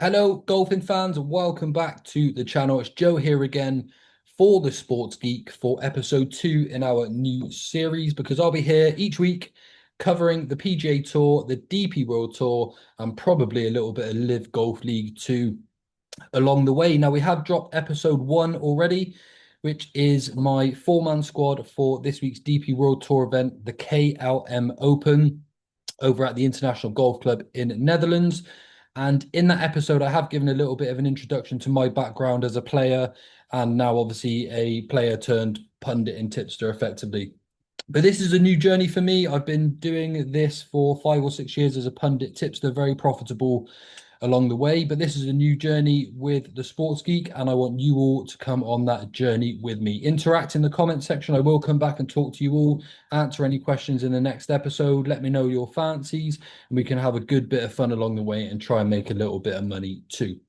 Hello, golfing fans, and welcome back to the channel. It's Joe here again for the Sports Geek for episode 2 in our new series because I'll be here each week covering the PGA Tour, the DP World Tour, and probably a little bit of Live Golf League 2 along the way. Now, we have dropped episode 1 already, which is my four-man squad for this week's DP World Tour event, the KLM Open over at the International Golf Club in Netherlands. And in that episode, I have given a little bit of an introduction to my background as a player and now obviously a player turned pundit and tipster effectively. But this is a new journey for me. I've been doing this for 5 or 6 years as a pundit tipster, very profitable along the way. But this is a new journey with the Sports Geek, and I want you all to come on that journey with me. Interact in the comment section. I will come back and talk to you all, answer any questions in the next episode. Let me know your fancies, and we can have a good bit of fun along the way and try and make a little bit of money too.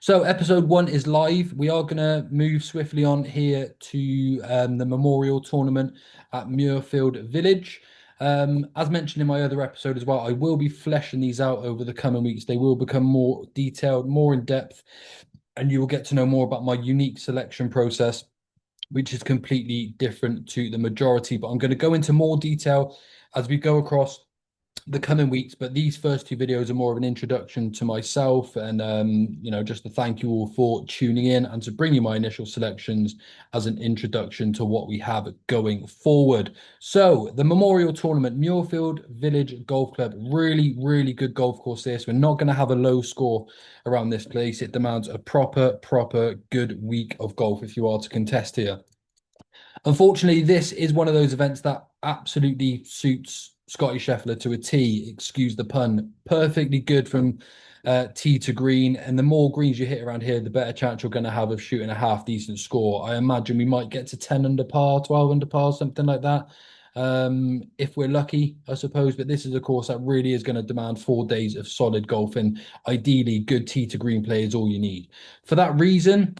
So episode 1 is live. We are going to move swiftly on here to the Memorial Tournament at Muirfield Village. As mentioned in my other episode as well, I will be fleshing these out over the coming weeks. They will become more detailed, more in depth, and you will get to know more about my unique selection process, which is completely different to the majority. But I'm going to go into more detail as we go across the coming weeks, but these first two videos are more of an introduction to myself and just to thank you all for tuning in and to bring you my initial selections as an introduction to what we have going forward. So the Memorial Tournament, Muirfield Village Golf Club, really good golf course this. We're not going to have a low score around this place. It demands a proper good week of golf if you are to contest here. Unfortunately, this is one of those events that absolutely suits Scottie Scheffler to a T, excuse the pun. Perfectly good from tee to green. And the more greens you hit around here, the better chance you're going to have of shooting a half decent score. I imagine we might get to 10 under par, 12 under par, something like that. If we're lucky, I suppose. But this is a course that really is going to demand 4 days of solid golf. And ideally, good tee to green play is all you need. For that reason,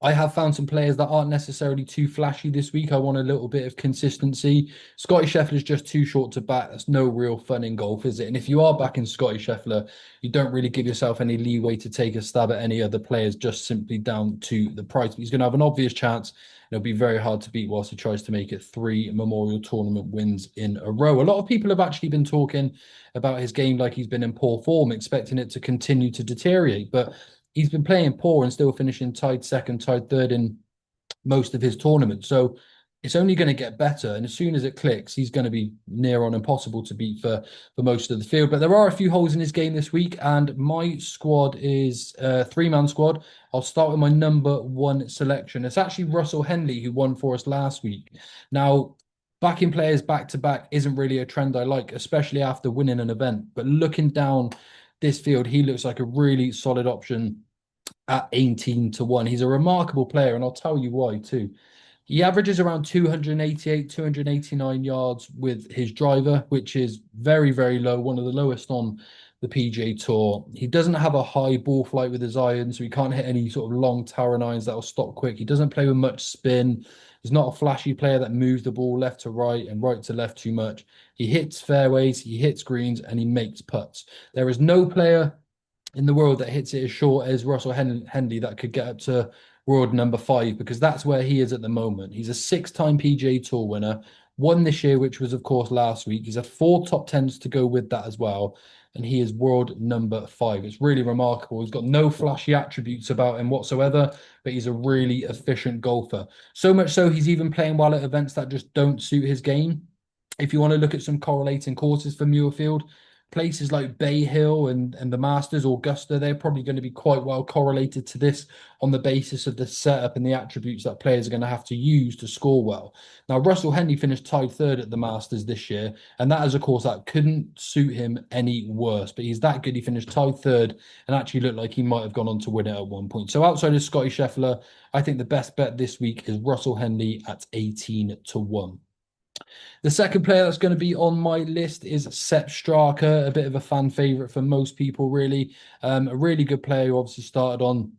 I have found some players that aren't necessarily too flashy this week. I want a little bit of consistency. Scottie Scheffler is just too short to bat. That's no real fun in golf, is it? And if you are backing Scottie Scheffler, you don't really give yourself any leeway to take a stab at any other players just simply down to the price. He's going to have an obvious chance. It'll be very hard to beat whilst he tries to make it 3 Memorial Tournament wins in a row. A lot of people have actually been talking about his game like he's been in poor form, expecting it to continue to deteriorate. But he's been playing poor and still finishing tied second, tied third in most of his tournaments. So it's only going to get better. And as soon as it clicks, he's going to be near on impossible to beat for most of the field. But there are a few holes in his game this week. And my squad is a 3-man squad. I'll start with my number 1 selection. It's actually Russell Henley, who won for us last week. Now, backing players back to back isn't really a trend I like, especially after winning an event. But looking down this field, he looks like a really solid option at 18 to 1. He's a remarkable player, and I'll tell you why too. He averages around 288, 289 yards with his driver, which is very low, one of the lowest on the PGA Tour. He doesn't have a high ball flight with his irons, so he can't hit any sort of long tower irons that will stop quick. He doesn't play with much spin. He's not a flashy player that moves the ball left to right and right to left too much. He hits fairways, he hits greens, and he makes putts. There is no player in the world that hits it as short as Russell Henley that could get up to world number 5, because that's where he is at the moment. He's a 6-time PGA Tour winner, won this year, which was, of course, last week. He's had 4 top 10s to go with that as well. And he is world number 5. It's really remarkable. He's got no flashy attributes about him whatsoever, but he's a really efficient golfer. So much so, he's even playing well at events that just don't suit his game. If you want to look at some correlating courses for Muirfield, places like Bay Hill and the Masters, Augusta, they're probably going to be quite well correlated to this on the basis of the setup and the attributes that players are going to have to use to score well. Now, Russell Henley finished tied 3rd at the Masters this year, and that is a course that couldn't suit him any worse. But he's that good. He finished tied 3rd and actually looked like he might have gone on to win it at one point. So outside of Scottie Scheffler, I think the best bet this week is Russell Henley at 18 to 1. The second player that's going to be on my list is Sepp Straka, a bit of a fan favourite for most people, really. A really good player who obviously started on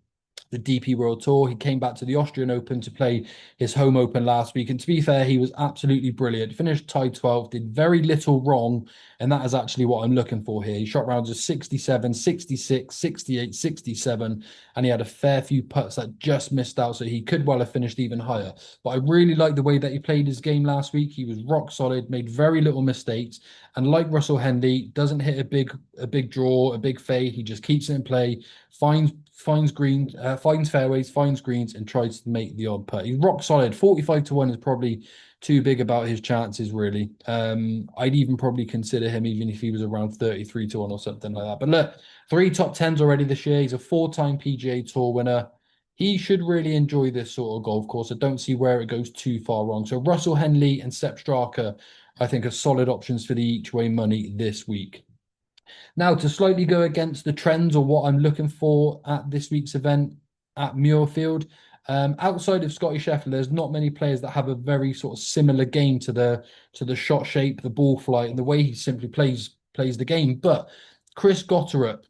the DP World Tour. He came back to the Austrian Open to play his home open last week. And to be fair, he was absolutely brilliant. Finished tied 12, did very little wrong. And that is actually what I'm looking for here. He shot rounds of 67, 66, 68, 67. And he had a fair few putts that just missed out. So he could well have finished even higher. But I really like the way that he played his game last week. He was rock solid, made very little mistakes. And like Russell Henley, doesn't hit a big draw, a big fade. He just keeps it in play, finds greens, finds fairways, finds greens, and tries to make the odd putt. He's rock solid. 45-1 is probably too big about his chances, really. I'd even probably consider him even if he was around 33-1 or something like that. But look, 3 top 10s already this year. He's a 4-time PGA Tour winner. He should really enjoy this sort of golf course. I don't see where it goes too far wrong. So Russell Henley and Sepp Straka, I think, are solid options for the each-way money this week. Now, to slightly go against the trends or what I'm looking for at this week's event at Muirfield, outside of Scottie Scheffler, there's not many players that have a very sort of similar game to the shot shape, the ball flight, and the way he simply plays the game. But Chris Gotterup,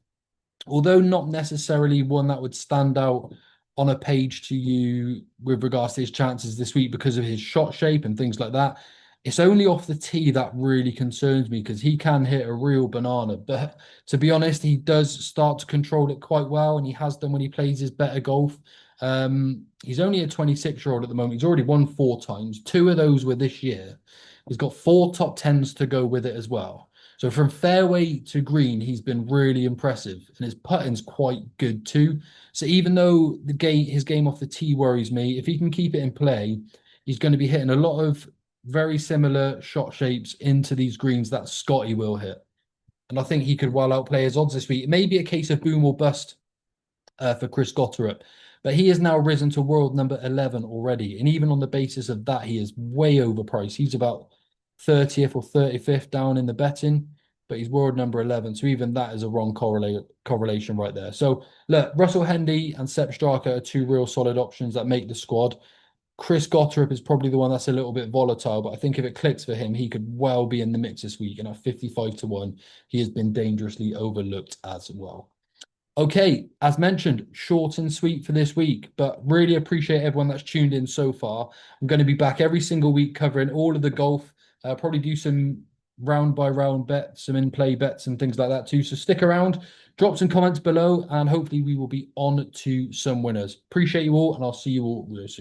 although not necessarily one that would stand out on a page to you with regards to his chances this week because of his shot shape and things like that, it's only off the tee that really concerns me because he can hit a real banana. But to be honest, he does start to control it quite well, and he has done when he plays his better golf. He's only a 26-year-old at the moment. He's already won 4 times. 2 of those were this year. He's got 4 top 10s to go with it as well. So from fairway to green, he's been really impressive, and his putting's quite good too. So even though his game off the tee worries me, if he can keep it in play, he's going to be hitting a lot of very similar shot shapes into these greens that Scottie will hit. And I think he could well outplay his odds this week. It may be a case of boom or bust for Chris Gotterup, but he has now risen to world number 11 already. And even on the basis of that, he is way overpriced. He's about 30th or 35th down in the betting, but he's world number 11. So even that is a wrong correlation right there. So look, Russell Henley and Sepp Straka are 2 real solid options that make the squad. Chris Gotterup is probably the one that's a little bit volatile, but I think if it clicks for him, he could well be in the mix this week. And at 55-1, he has been dangerously overlooked as well. Okay, as mentioned, short and sweet for this week, but really appreciate everyone that's tuned in so far. I'm going to be back every single week covering all of the golf, probably do some round by round bets, some in-play bets and things like that too. So stick around, drop some comments below, and hopefully we will be on to some winners. Appreciate you all, and I'll see you all real soon.